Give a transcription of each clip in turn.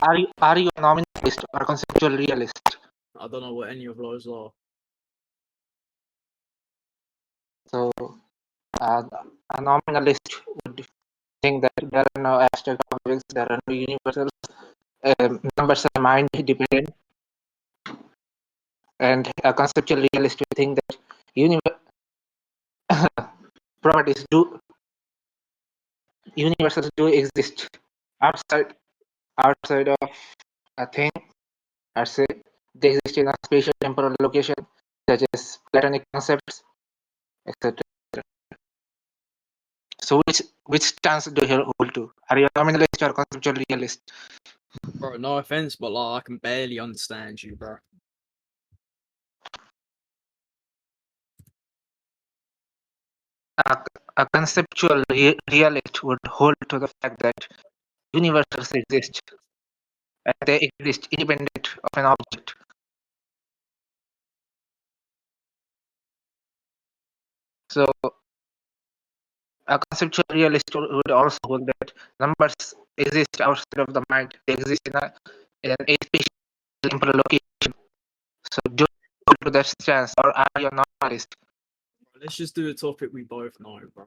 Are you a nominalist or a conceptual realist? I don't know what any of those are. So, a nominalist would think that there are no abstract objects, there are no universals, numbers are mind dependent, and a conceptual realist would think that properties universals do exist outside of a thing. I say they exist in a spatial temporal location, such as Platonic concepts, etc. So which stance do you hold to? Are you a nominalist or conceptual realist? Bro, no offense, but like I can barely understand you, bro. A conceptual realist would hold to the fact that universals exist and they exist independent of an object. So a conceptual realist would also hold that numbers exist outside of the mind. They exist in a spatial temporal location. So do you hold to that stance, or are you a nominalist? Let's just do a topic we both know, bro.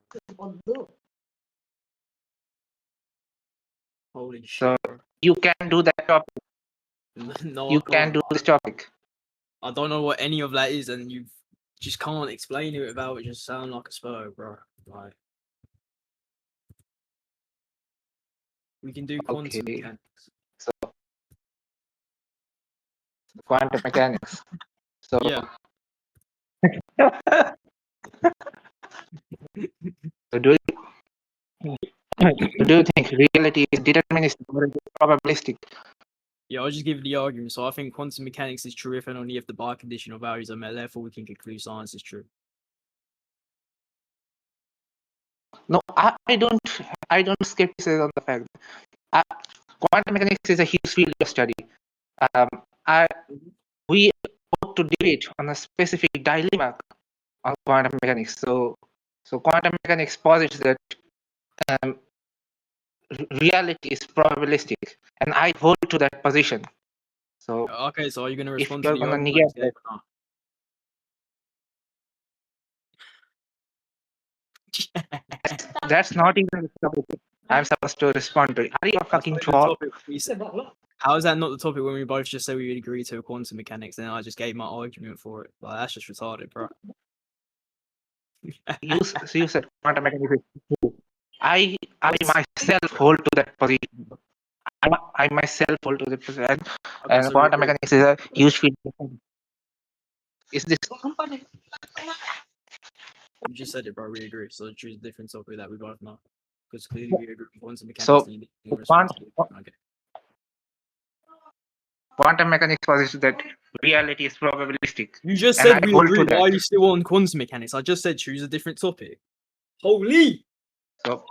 Holy So shit, bro. you can do that topic. No, You I can can't. do this topic. I don't know what any of that is, and you just can't explain it without it just sound like a spur, bro. Like, we can do quantum Okay. mechanics. So quantum mechanics. So Yeah. so do you think reality is deterministic or is it probabilistic? Yeah, I'll just give the argument. So I think quantum mechanics is true if and only if the biconditional values are met. Therefore, we can conclude science is true. No, I don't skepticism on the fact. Quantum mechanics is a huge field of study. We ought to debate on a specific dilemma on quantum mechanics. So quantum mechanics posits that um, reality is probabilistic, and I hold to that position. So Okay, so are you going to if respond to you're the gonna argument? negate Yeah that, or no? that's not even the topic I'm supposed to respond to. Are you a fucking troll? How is that not the topic when we both just said we would agree to quantum mechanics? Then I just gave my argument for it. Like, that's just retarded, bro. You said quantum mechanics is true. I myself hold to that position. I myself hold to that position, Okay, and so we quantum agree. mechanics is a huge field. Is this You just said it, bro. We agree. So choose a different topic that we both know. Because clearly we agree with quantum mechanics. so? And you respond to it. Okay. Quantum mechanics posits that reality is probabilistic, You just and I said we hold to agree. Why that. are you still on quantum mechanics? I just said choose a different topic. Holy! So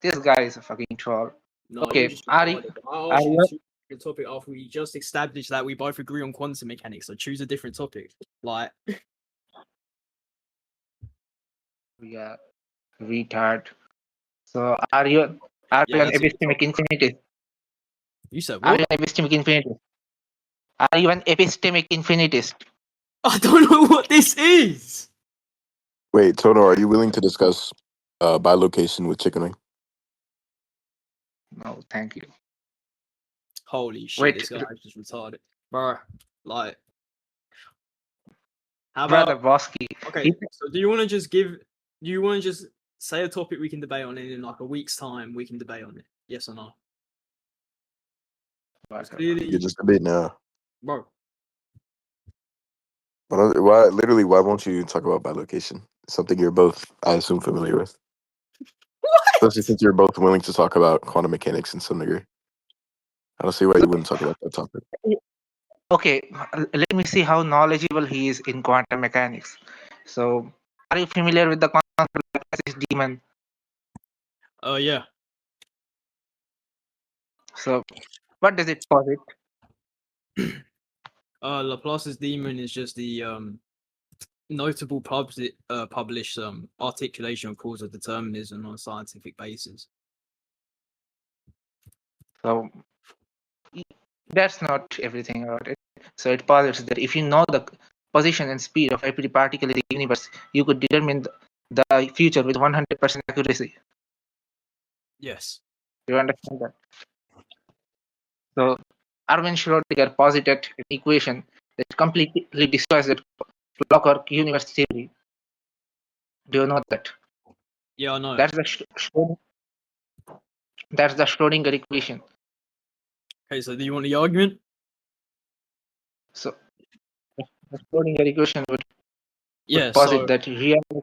this guy is a fucking troll. No, you're Okay, just Ari, retarded. I asked you Ari, to choose a topic after we just established that we both agree on quantum mechanics. So choose a different topic. Like, yeah, retard. So are you an that's a good epistemic topic. infinitist? You said Are you what? an epistemic infinitist? Are you an epistemic infinitist? I don't know what this is. Wait, Toto, are you willing to discuss bilocation with Chicken Wing? No, thank you. Holy shit, Wait, this guy is just retarded. Bro, like, how brother about, Bosky. okay, so do you want to just say a topic we can debate on, and in like a week's time we can debate on it? Yes or no? Clearly, You just debate now. bro. Why won't you talk about bilocation? Something you're both, I assume, familiar with. What? Especially since you're both willing to talk about quantum mechanics in some degree. I don't see why you wouldn't talk about that topic. Okay, let me see how knowledgeable he is in quantum mechanics. So, are you familiar with the concept of Laplace's demon? Yeah. So, what does it posit? Laplace's demon is just the notable published articulation of causal determinism on a scientific basis. So that's not everything about it. So it posits that if you know the position and speed of every particle in the universe, you could determine the future with 100% accuracy. Yes. Do you understand that? So Erwin Schrödinger posited an equation that completely destroys the clockwork universe theory. Do you know that? Yeah, I know. That's the Schrödinger equation. Okay, so do you want the argument? So the Schrödinger equation would Yeah, posit so that reality.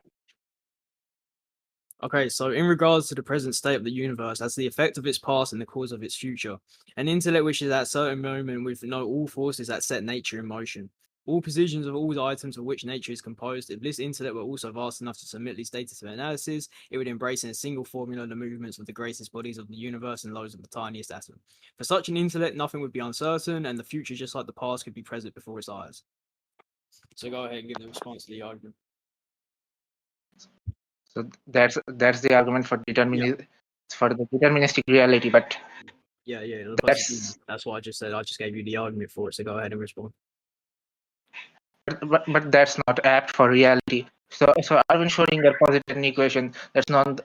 okay, so in regards to the present state of the universe, as the effect of its past and the cause of its future, an intellect which is at a certain moment with no all forces that set nature in motion, all positions of all the items of which nature is composed. If this intellect were also vast enough to submit these data to analysis, it would embrace in a single formula the movements of the greatest bodies of the universe and those of the tiniest atom. For such an intellect, nothing would be uncertain, and the future, just like the past, could be present before its eyes. So go ahead and give the response to the argument. So that's the argument for determinism, for the deterministic reality. But Yeah, that's what I just said. I just gave you the argument for it, so go ahead and respond. but that's not apt for reality. So Erwin Schrödinger posited an equation that's known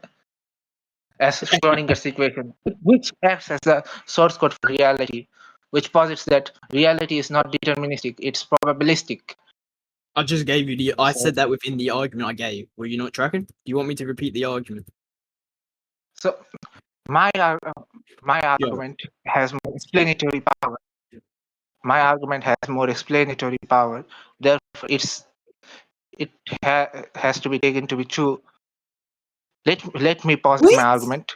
as Schrödinger's equation, which acts as the source code for reality, which posits that reality is not deterministic; it's probabilistic. I just gave you the. I So, said that within the argument I gave. Were you not tracking? Do you want me to repeat the argument? so my argument has more explanatory power. My argument has more explanatory power. Therefore, it has to be taken to be true. Let me pause my argument.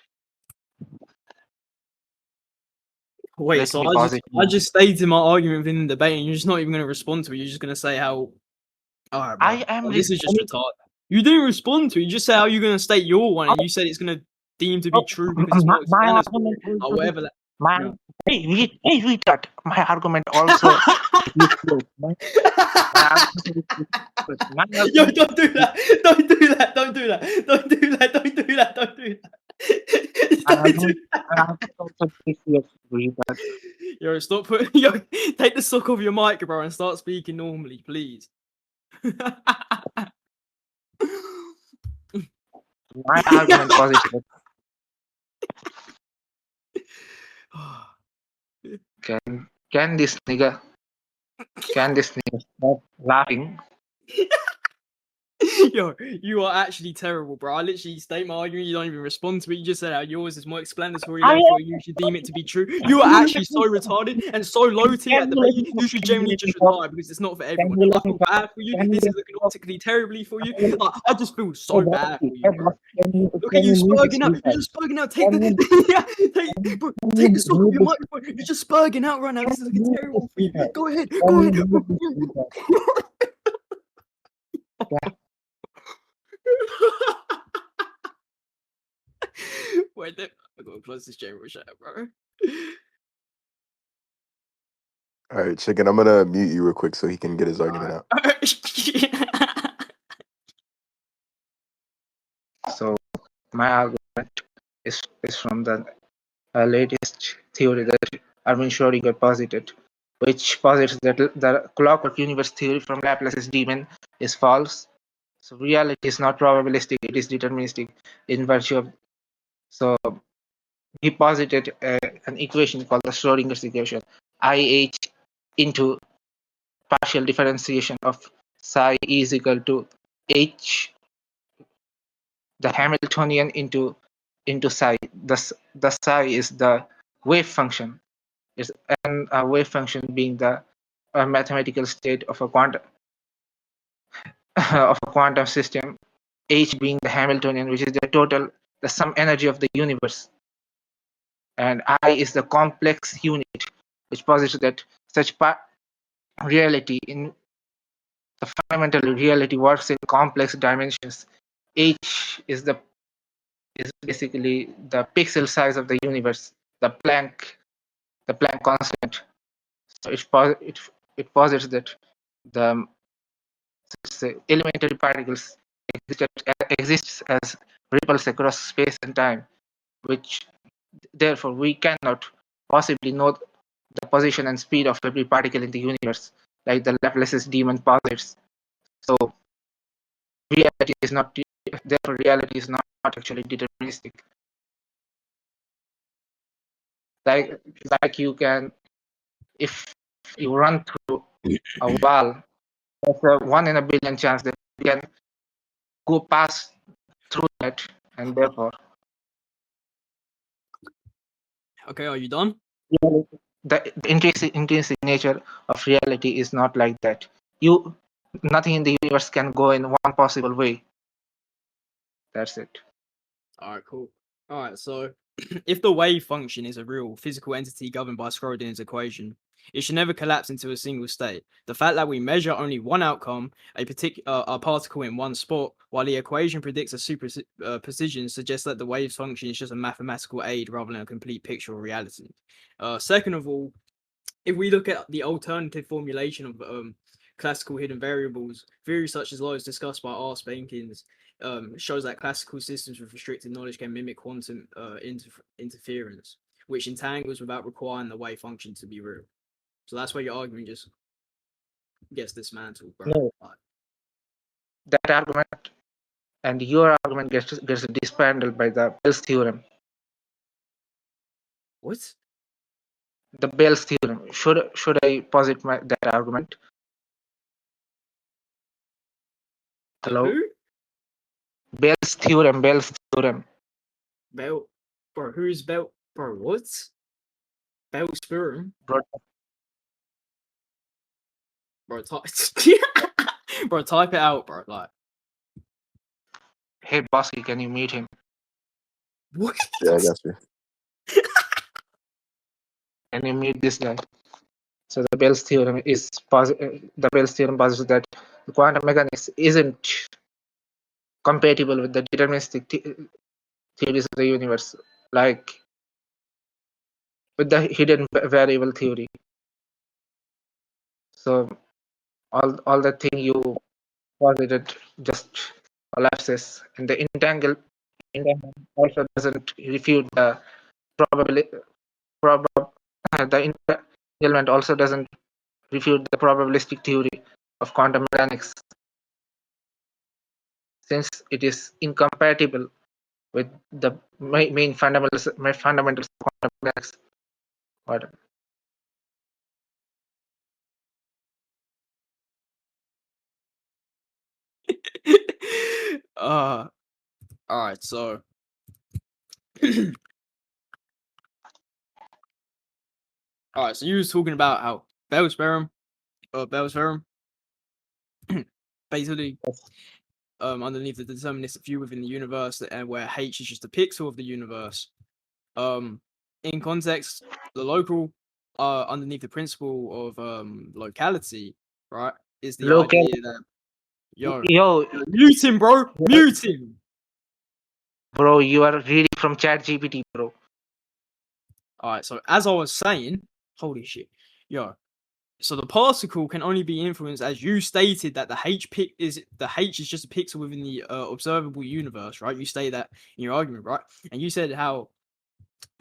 Wait, Let so me pause it. I just stated my argument within the debate, and you're just not even going to respond to it. You're just going to say how. All right, bro. I am. This is just retarded. You didn't respond to it. You just say how you're going to state your one, and you said it's going to deem to be true because it's more My explanatory argument or whatever that. my Yeah. hey retard. My argument also. my Yo, don't do that! Don't do that! Don't do that! Don't do that! Don't do that! Don't do that! Don't do that. Yo, stop putting. Yo, take the sock off your mic, bro, and start speaking normally, please. My argument positive. Can this nigga stop laughing? Yo, you are actually terrible, bro. I literally state my argument, you don't even respond to it. You just said how yours is more explanatory, therefore you should deem it to be true. You are actually so retarded and so low tier at debate. You should genuinely just retire because it's not for everyone. I feel bad for you. This is looking optically terribly for you. Like, I just feel so bad for you, bro. Look at you spurging out. You're just spurging out. Take the bro, take the sock off your microphone. You're just spurging out right now. This is looking terrible for you. Go ahead. Go ahead. Wait, I'm gonna close this chamber shut up, bro. All right, Chicken, I'm gonna mute you real quick so he can get his argument out. So my argument is from the latest theory that Erwin Schrödinger posited, which posits that the clockwork universe theory from Laplace's demon is false. So reality is not probabilistic; it is deterministic in virtue of. So he posited an equation called the Schrödinger's equation, IH into partial differentiation of psi is equal to H, the Hamiltonian into psi. The psi is the wave function, and a wave function being the mathematical state of a quantum of a quantum system. H being the Hamiltonian, which is the sum energy of the universe, and I is the complex unit, which posits that such reality in the fundamental reality works in complex dimensions. H is basically the pixel size of the universe, the Planck constant. So it posits that the elementary particles exists as ripples across space and time, which therefore we cannot possibly know the position and speed of every particle in the universe, like the Laplace's demon posits. So reality is not, therefore reality is not actually deterministic. Like you can, if you run through a wall, there's a 1 in a billion chance that you can go past through that, and therefore Okay, are you done? the intrinsic nature of reality is not like that. Nothing in the universe can go in one possible way. That's it. All right, cool. All right, so if the wave function is a real physical entity governed by Schrodinger's equation, it should never collapse into a single state. The fact that we measure only one outcome, a particle in one spot, while the equation predicts a super precision, suggests that the wave's function is just a mathematical aid rather than a complete picture of reality. Second of all, if we look at the alternative formulation of classical hidden variables, theories such as those discussed by R. Spankins shows that classical systems with restricted knowledge can mimic quantum interference, which entangles without requiring the wave function to be real. So that's where your argument just gets dismantled, bro. No. That argument and your argument gets dismantled by the Bell's theorem. What? The Bell's theorem. Should I posit that argument? Hello? Who? Bell's theorem. Bell's theorem. Bell? Bro, who's Bell? Bro, what? Bell's theorem? Bro, Bro, bro, type it out, bro. Like, hey bossy, can you meet him? what? Yeah, I got you. Can you meet this guy? So the Bell's theorem is the Bell's theorem posits that the quantum mechanics isn't compatible with the deterministic theories of the universe, like with the hidden variable theory. So all the thing you posited just collapses, and the entanglement also doesn't refute the probability. The entanglement also doesn't refute the probabilistic theory of quantum mechanics, since it is incompatible with the main fundamentals of quantum mechanics. What? All right, so all right, so you was talking about how Bell's theorem, basically, underneath the deterministic view within the universe, and where H is just a pixel of the universe. In context, the local, underneath the principle of locality, right, is the Local. idea that Yo, mute him, bro, mute him. bro, you are reading from ChatGPT, bro. All right, so as I was saying, holy shit, so the particle can only be influenced, as you stated, that the H is just a pixel within the observable universe, right? You stated that in your argument, right? And you said how,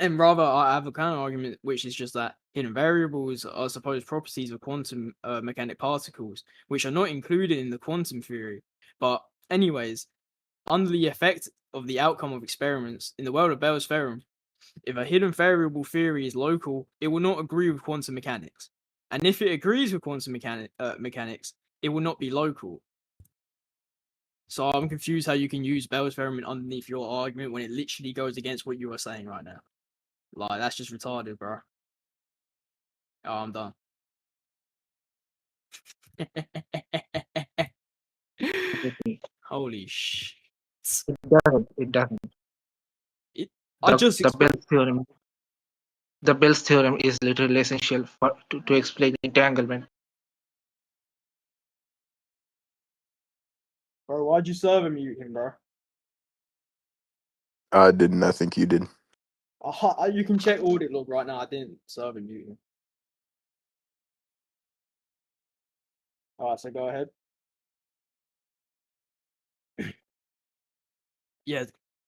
and rather I have a counter argument, which is just that hidden variables are supposed properties of quantum mechanic particles, which are not included in the quantum theory. But anyways, under the effect of the outcome of experiments in the world of Bell's theorem, if a hidden variable theory is local, it will not agree with quantum mechanics. And if it agrees with quantum mechanics, it will not be local. So I'm confused how you can use Bell's theorem underneath your argument when it literally goes against what you are saying right now. Like, that's just retarded, bro. Oh, I'm done. Holy shit. It doesn't. I just The Bell's theorem. The Bell's theorem is literally essential to explain entanglement. Bro, why'd you server mute him, bro? I didn't. I think you did. You can check audit log right now. I didn't server mute him. Alright, so go ahead. Yeah,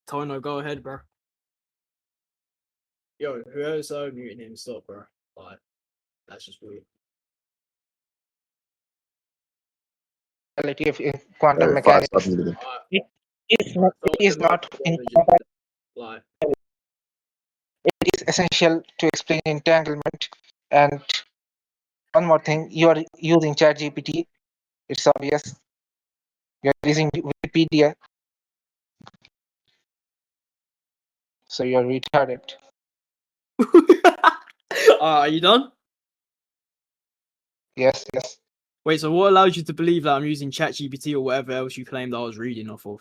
Tono, go ahead, bro. Yo, whoever's so muting him, stop, bro. Like, that's just weird. Reality of quantum Alright, fine, mechanics. stop muting him. It is not Like, it is essential to explain entanglement. And one more thing, you are using ChatGPT. It's obvious. You are using Wikipedia, so you are retarded. are you done? Yes, yes. Wait, so what allows you to believe that I'm using ChatGPT or whatever else you claimed I was reading off of?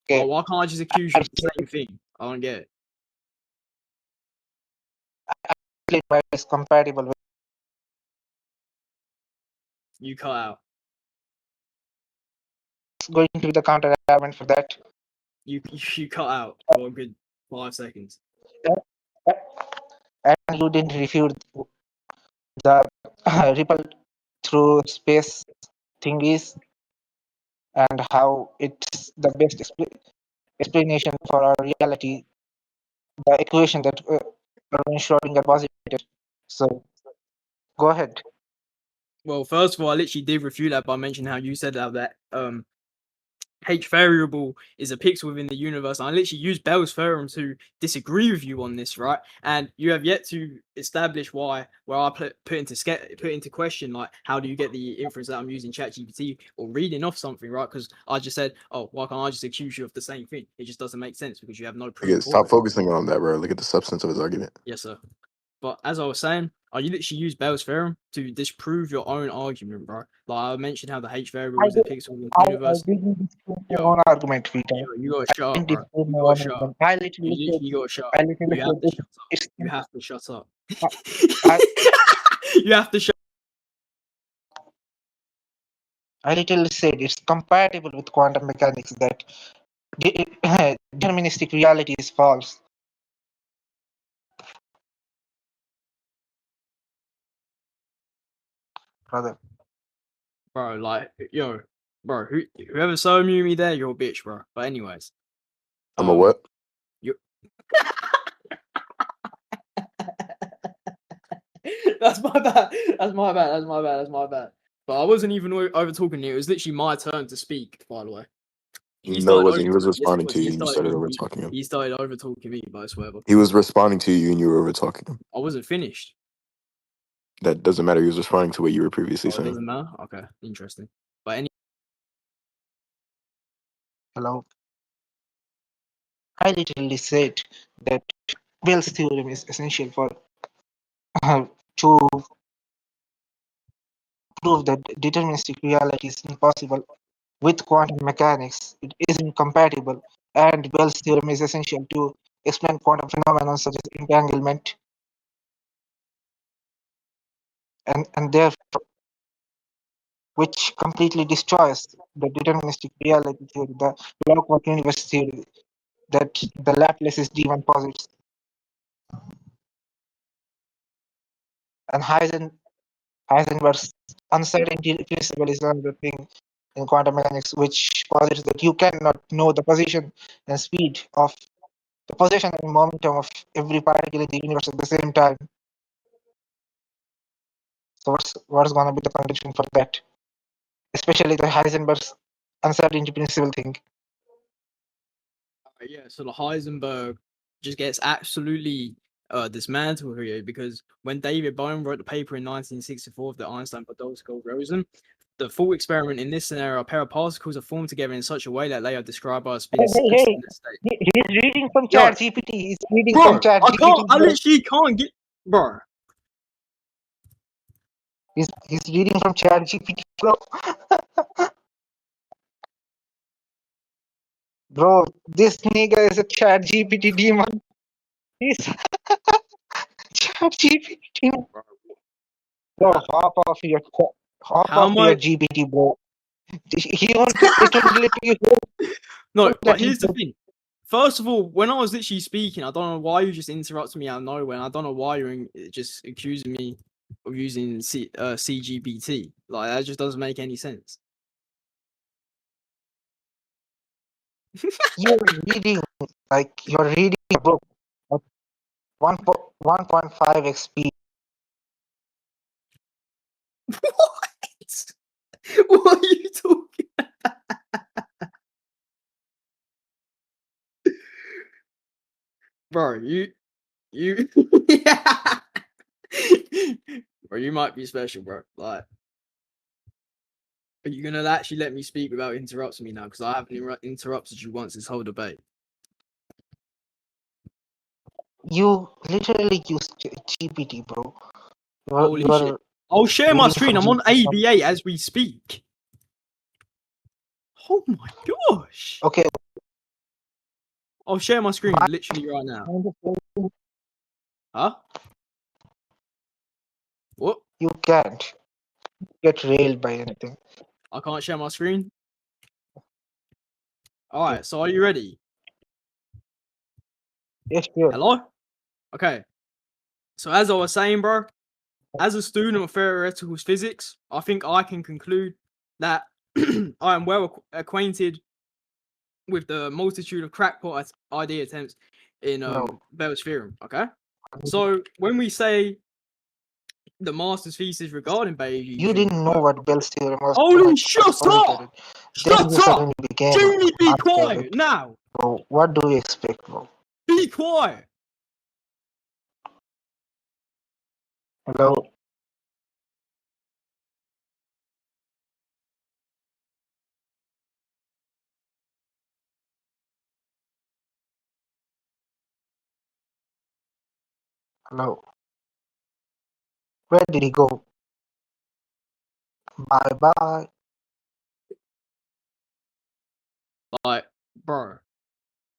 Okay. Oh, why can't I just accuse you of the same thing? I don't get it. It's compatible with You cut out. going to be the counter argument for that. You cut out for a good 5 seconds. And you didn't refute the ripple through space thingies and how it's the best explanation for our reality, the equation that Erwin Schrödinger posited. So go ahead. Well, first of all, I literally did refute that by mentioning how you said that H variable is a pixel within the universe. I literally used Bell's theorem to disagree with you on this, right? And you have yet to establish why. Where I put into question, like, how do you get the inference that I'm using ChatGPT or reading off something, right? Because I just said, oh, why can't I just accuse you of the same thing? It just doesn't make sense because you have no proof. Okay, stop focusing on that, bro. Look at the substance of his argument. Yes, sir. But as I was saying, I literally use Bell's theorem to disprove your own argument, bro. Like, I mentioned how the H variable is a pixel in the universe. I didn't disprove my Yo. own argument, Peter. Yo, you got to shut up, bro. You You got to shut up. I You literally literally got to shut I up. literally You have to said shut up. it's You have to shut up. I- You have to shut I literally said it's compatible with quantum mechanics that deterministic reality is false. Brother. bro. Like, yo, bro, whoever so mute me there, you're a bitch, bro. But anyways, I'm a what? You. That's my bad. That's my bad. That's my bad. That's my bad. But I wasn't even over talking to you. It was literally my turn to speak, by the way. No, it wasn't. He was Yes, it responding was. to you. You started over talking him. He started over talking me, but it's whatever. He was responding to you, and you were over talking him. I wasn't finished. That doesn't matter. He was responding to what you were previously It saying. doesn't matter. Okay, interesting. But Hello. I literally said that Bell's theorem is essential for to prove that deterministic reality is impossible with quantum mechanics. It is incompatible, and Bell's theorem is essential to explain quantum phenomena such as entanglement, and therefore, which completely destroys the deterministic reality theory, the clockwork universe theory that the Laplace is D1 posits. And Heisenberg's uncertainty principle is another thing in quantum mechanics, which posits that you cannot know the position and speed of the position and momentum of every particle in the universe at the same time. So what's gonna be the condition for that? Especially the Heisenberg's uncertainty principle thing. yeah, so the Heisenberg just gets absolutely dismantled here because when David Bohm wrote the paper in 1964 of the Einstein-Podolsky-Rosen, the full experiment in this scenario, a pair of particles are formed together in such a way that they are described by a spin state. He's reading from Yo, ChatGPT. He's reading bro, from ChatGPT. I literally can't get, bro. He's reading from ChatGPT, bro. Bro, this nigga is a ChatGPT demon. He's ChatGPT demon. Bro, hop off your GPT, bro. He won't. It won't let you. No, but here's the thing. First of all, when I was literally speaking, I don't know why you just interrupted me out of nowhere. And I don't know why you're just accusing me of using CGPT. Like, that just doesn't make any sense. You're reading a book. 1.5x speed. What? What are you talking? Bro, you yeah. Bro, you might be special, bro. Like, are you gonna actually let me speak without interrupting me now? Because I haven't interrupted you once this whole debate. You literally used GPT, bro. Holy shit. I'll share my reading screen. from I'm on GPT. ABA as we speak. Oh my gosh. Okay. I'll share my screen literally right now. Huh? What? You can't get railed by anything. I can't share my screen? Alright, so are you ready? Yes, sure. Hello? Okay. So as I was saying, bro, as a student of theoretical physics, I think I can conclude that I am well acquainted with the multitude of crackpot idea attempts in No. Bell's theorem. Okay, so when we say the master's thesis regarding Bayesian, You didn't know what Bell's theorem was. Holy, shut up! Then Shut you up! suddenly became Jimmy, be answered quiet it. now! Bro, what do you expect, bro? Be quiet! Hello? Hello? Where did he go? Bye-bye. Like, bro,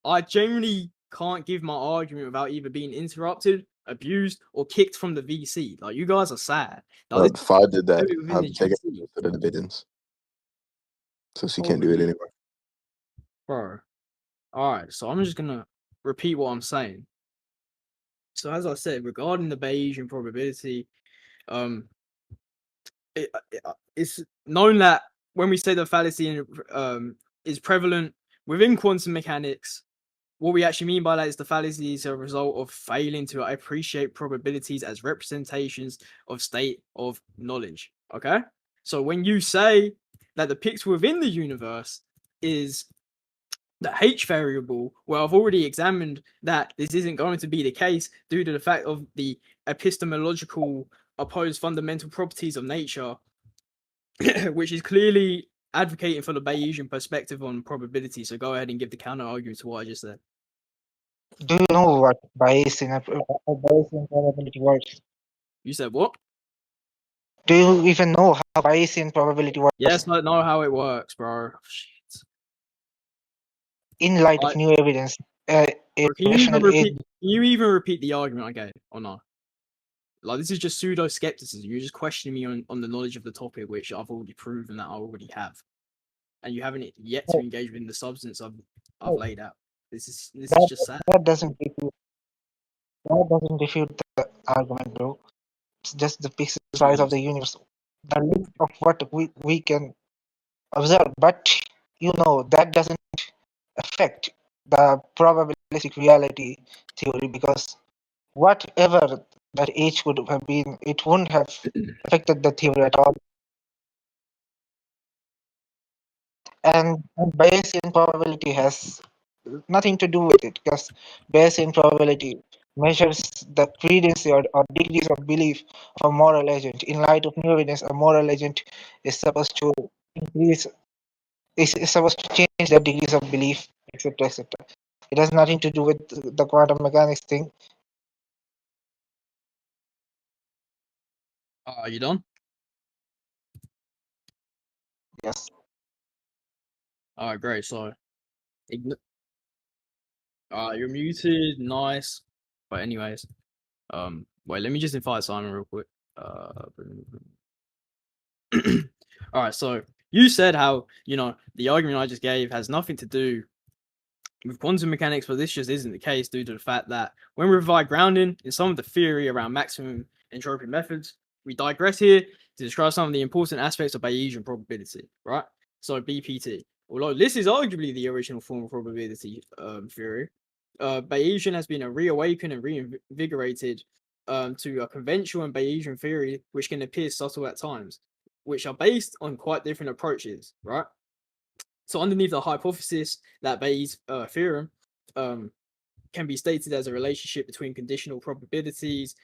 I genuinely can't give my argument without either being interrupted, abused, or kicked from the VC. Like, you guys are sad. Like, If I did that, do it within I'd the take it GC. to the dividends. Since you can't do it Holy- anymore. Bro. Alright, so I'm just gonna repeat what I'm saying. So as I said, regarding the Bayesian probability, it's known that when we say the fallacy is prevalent within quantum mechanics, what we actually mean by that is the fallacy is a result of failing to appreciate probabilities as representations of state of knowledge. Okay? So when you say that the pixel within the universe is the H variable, well, I've already examined that this isn't going to be the case due to the fact of the epistemological opposed fundamental properties of nature, which is clearly advocating for the Bayesian perspective on probability. So go ahead and give the counter argument to what I just said. Do you know what Bayesian probability works? You said what? Do you even know how Bayesian probability works? Yes, I know how it works, bro. Shit. In light of new evidence, Bro, can you even repeat the argument I gave or not? Like, this is just pseudo skepticism. You're just questioning me on the knowledge of the topic, which I've already proven that I already have, and you haven't yet to engage with the substance I've laid out. This is just sad. That doesn't refute the argument, bro. It's just the pixel size of the universe, the length of what we can observe. But you know that doesn't affect the probabilistic reality theory, because whatever that H would have been, it wouldn't have affected the theory at all. And Bayesian probability has nothing to do with it, because Bayesian probability measures the credence or degrees of belief of a moral agent. In light of new evidence, a moral agent is supposed to increase, is supposed to change the degrees of belief, etc., etc. It has nothing to do with the quantum mechanics thing. Are you done? Yes. All right, great. So, you're muted. Nice. But anyways, wait. Let me just invite Simon real quick. All right. So you said how the argument I just gave has nothing to do with quantum mechanics, but this just isn't the case due to the fact that when we provide grounding in some of the theory around maximum entropy methods, we digress here to describe some of the important aspects of Bayesian probability, right? So BPT, although this is arguably the original form of probability theory, Bayesian has been reawakened and reinvigorated to a conventional and Bayesian theory, which can appear subtle at times, which are based on quite different approaches, right? So underneath the hypothesis that Bayes' theorem can be stated as a relationship between conditional probabilities.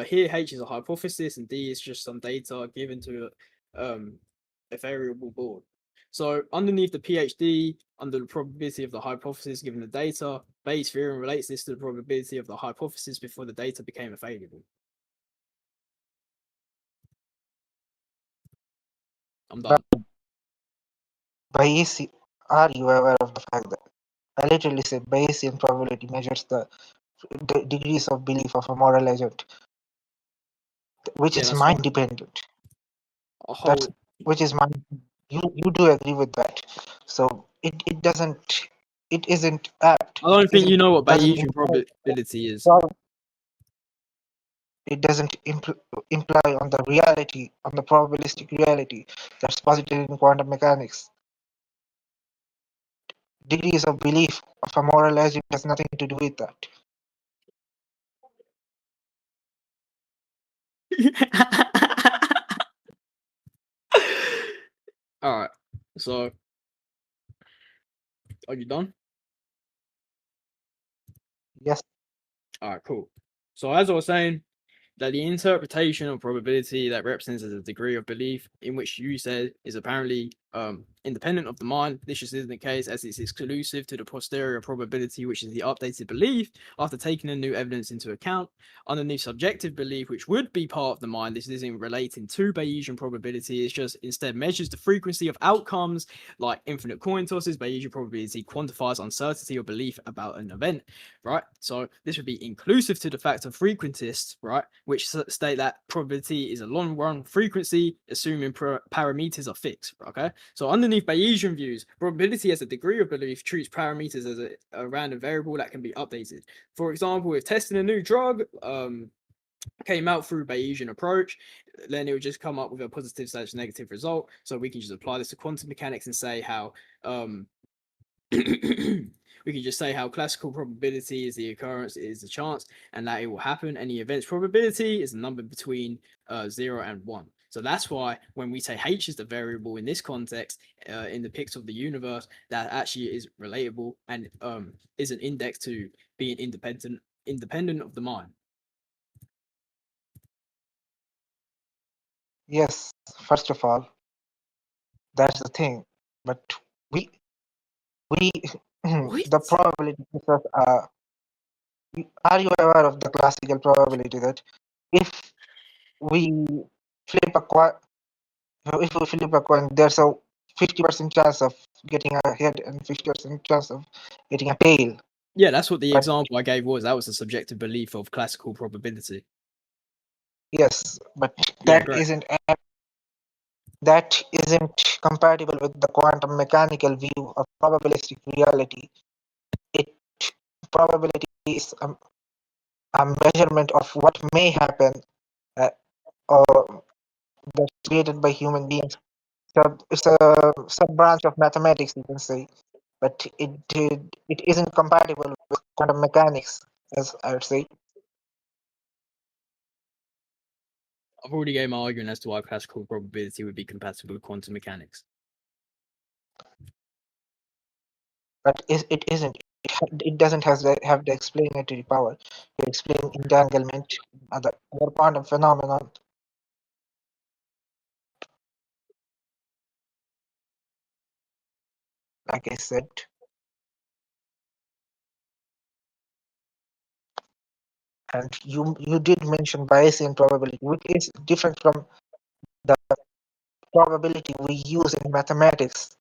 Here, H is a hypothesis and D is just some data given to a variable board. So underneath the PhD, under the probability of the hypothesis given the data, Bayes' theorem relates this to the probability of the hypothesis before the data became available. I'm done. Bayesian, are you aware of the fact that I literally said Bayesian probability measures the degrees of belief of a moral agent, which Yeah, is that's mind fine. dependent. A whole, Which is mind. You do agree with that? So it isn't apt. I don't think you know what Doesn't Bayesian probability is. it doesn't imply on the reality, on the probabilistic reality that's posited in quantum mechanics. Degrees of belief of a moral agent has nothing to do with that. All right. So, are you done? Yes. All right, cool. So, as I was saying, that the interpretation of probability that represents as a degree of belief in which you said is apparently independent of the mind. This just isn't the case, as it's exclusive to the posterior probability, which is the updated belief after taking the new evidence into account. Underneath subjective belief, which would be part of the mind, this isn't relating to Bayesian probability. It's just instead measures the frequency of outcomes like infinite coin tosses. Bayesian probability quantifies uncertainty or belief about an event, right? So this would be inclusive to the fact of frequentists, right, which state that probability is a long-run frequency, assuming parameters are fixed. Okay, so underneath Bayesian views, probability as a degree of belief treats parameters as a random variable that can be updated. For example, if testing a new drug came out through Bayesian approach, then it would just come up with a positive / negative result. So we can just apply this to quantum mechanics and say how we can just say how classical probability is the occurrence, is the chance, and that it will happen. And the event's probability is a number between 0 and 1. So that's why when we say H is the variable in this context, in the pics of the universe, that actually is relatable and is an index to being independent of the mind. Yes. First of all, that's the thing. But we the probability are you aware of the classical probability that if we flip a coin, there's a 50% chance of getting a head and 50% chance of getting a tail. Yeah, that's what the But example I gave was. That was a subjective belief of classical probability. yes, but Yeah, that isn't compatible with the quantum mechanical view of probabilistic reality. Probability is a measurement of what may happen, or that's created by human beings. So it's a sub branch of mathematics, you can say, but it isn't compatible with quantum mechanics, as I would say. I've already gave my argument as to why classical probability would be compatible with quantum mechanics. But it isn't. It doesn't have the explanatory power to explain entanglement, other quantum phenomenon. Like I said, and you did mention Bayesian probability, which is different from the probability we use in mathematics.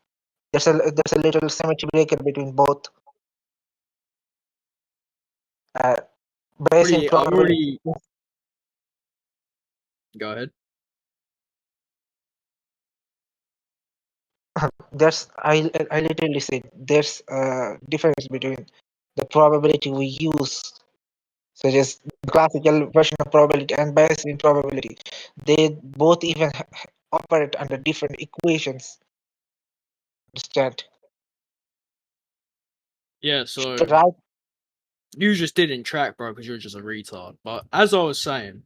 There's a little symmetry breaker between both. Bayesian probability. Go ahead. I literally said there's a difference between the probability we use, such as the classical version of probability, and Bayesian probability. They both even operate under different equations. Understand? Yeah, so You just didn't track, bro, because you're just a retard. But as I was saying,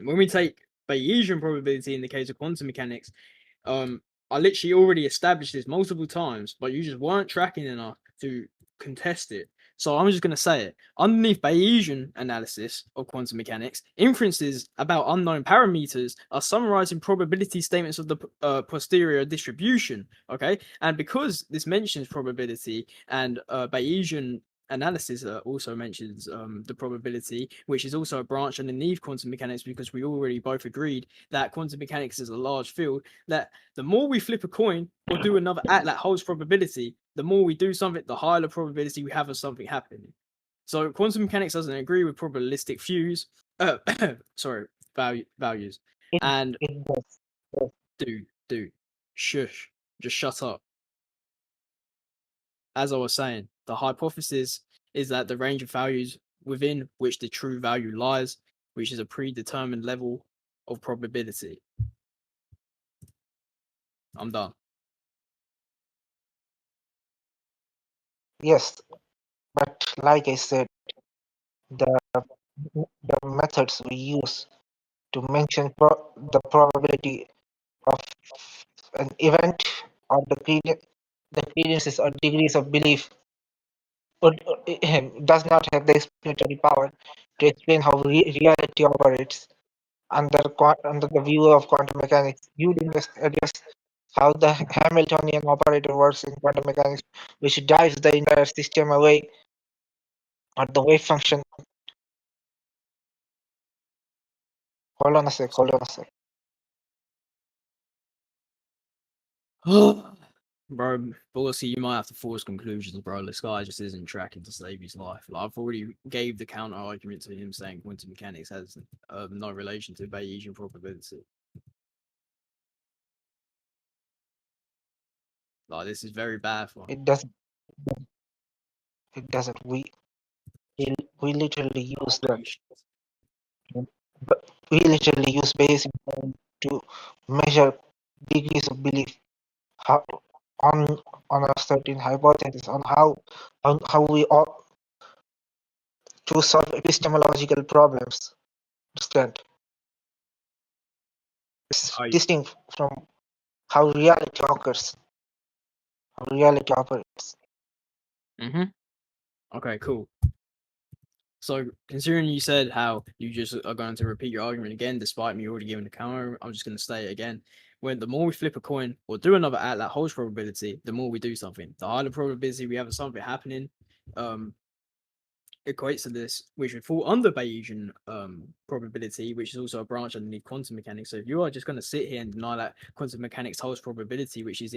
when we take Bayesian probability in the case of quantum mechanics, I literally already established this multiple times, but you just weren't tracking enough to contest it. So I'm just going to say it. Underneath Bayesian analysis of quantum mechanics, inferences about unknown parameters are summarizing probability statements of the posterior distribution. Okay. And because this mentions probability and Bayesian analysis also mentions the probability, which is also a branch underneath quantum mechanics, because we already both agreed that quantum mechanics is a large field, that the more we flip a coin or do another act that holds probability, the more we do something, the higher the probability we have of something happening. So quantum mechanics doesn't agree with probabilistic views, sorry, values. And It does. dude, shush, just shut up. As I was saying, the hypothesis is that the range of values within which the true value lies, which is a predetermined level of probability. I'm done. Yes, but like I said, the the methods we use to mention the probability of an event or the credences or degrees of belief does not have the explanatory power to explain how reality operates under the view of quantum mechanics. You didn't address how the Hamiltonian operator works in quantum mechanics, which drives the entire system away, or the wave function. Hold on a sec. Bro, Bossy, you might have to force conclusions, bro. This guy just isn't tracking to save his life. Like, I've already gave the counter argument to him saying quantum mechanics has no relation to Bayesian probability. Like, this is very bad for him. It doesn't. It doesn't. We literally use the we literally use Bayesian to measure degrees of belief how, on a certain hypothesis on how we ought to solve epistemological problems. Understand? It's distinct from how reality occurs, how reality operates. Okay, cool. So, considering you said how you just are going to repeat your argument again, despite me already giving the counter, I'm just going to say it again. When the more we flip a coin or do another act that holds probability, the more we do something. The higher the probability we have of something happening, equates to this, which would fall under Bayesian probability, which is also a branch underneath quantum mechanics. So if you are just going to sit here and deny that quantum mechanics holds probability, which is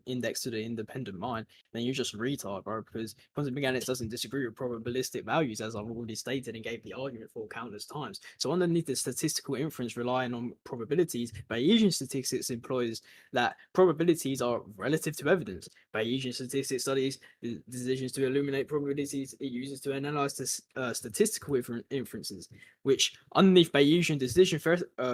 indexed to the independent mind, then you're just retard, bro, because quantum mechanics doesn't disagree with probabilistic values, as I've already stated and gave the argument for countless times. So underneath the statistical inference relying on probabilities, Bayesian statistics employs that probabilities are relative to evidence. Bayesian statistics studies decisions to illuminate probabilities it uses to analyze statistical inferences, which underneath Bayesian decision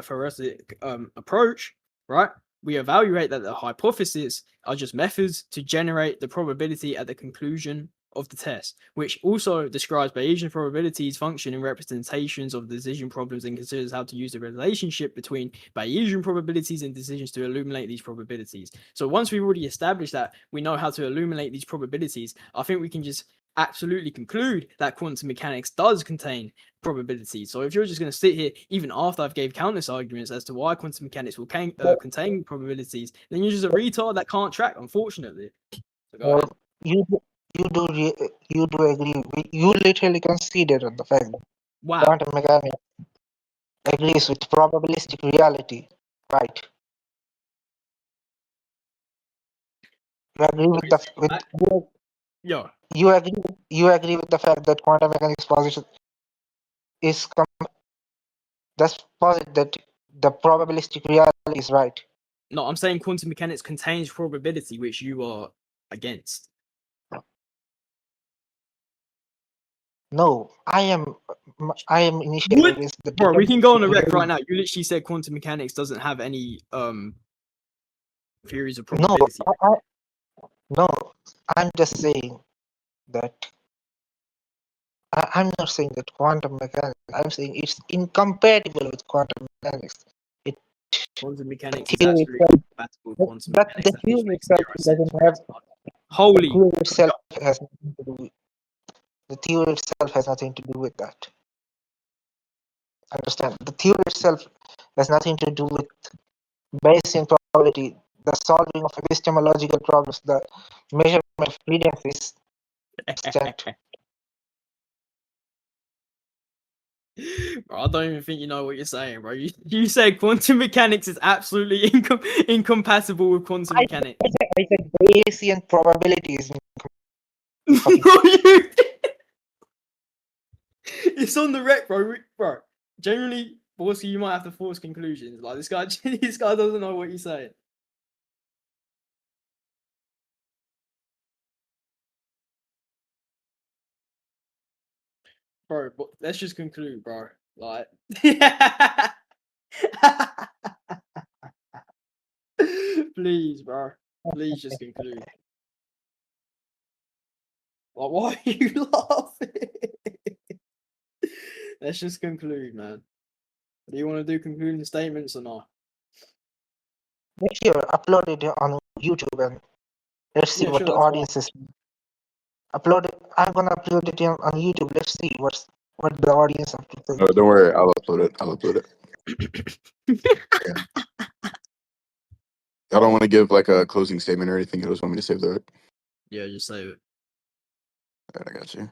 heuristic approach, right? We evaluate that the hypotheses are just methods to generate the probability at the conclusion of the test, which also describes Bayesian probabilities function in representations of decision problems and considers how to use the relationship between Bayesian probabilities and decisions to illuminate these probabilities. So once we've already established that we know how to illuminate these probabilities, I think we can just absolutely conclude that quantum mechanics does contain probability. So if you're just going to sit here, even after I've gave countless arguments as to why quantum mechanics will contain probabilities, then you're just a retard that can't track, unfortunately. So go ahead. You do agree. You literally consider the fact that quantum mechanics agrees with probabilistic reality, right? You agree with you agree with the fact that quantum mechanics position is that's posit that the probabilistic reality is right. No, I'm saying quantum mechanics contains probability, which you are against. No, I am initially against the bro. We can go on the record right now. You literally said quantum mechanics doesn't have any theories of probability. No, I'm just saying that I'm not saying that quantum mechanics. I'm saying it's incompatible with quantum mechanics. Quantum mechanics The is theory absolutely itself, incompatible with quantum but mechanics. the That just theory makes itself zero sense. doesn't have. The Holy. theory itself has nothing to do with. The theory itself has nothing to do with that. Understand? The theory itself has nothing to do with Bayesian probability, the solving of epistemological problems, the measurement of freedom is distant. Bro, I don't even think you know what you're saying, bro. You said quantum mechanics is absolutely incompatible with quantum mechanics. I said Bayesian probability is No, you. It's on the rec, bro. Bro, generally, Borski, you might have to force conclusions. Like this guy, this guy doesn't know what you're saying. Bro, but let's just conclude, bro. Like, please, bro. Please just conclude. Like, why are you laughing? Let's just conclude, man. Do you want to do concluding statements or not? Make sure upload it on YouTube and let's see Yeah, what sure, the that's fine. audience is. Upload it. I'm gonna upload it on YouTube. Let's see what the audience have to say. No, don't worry. I'll upload it. I'll upload it. Yeah. I don't want to give like a closing statement or anything. I just want me to save the. Yeah, just save it. All right, I got you.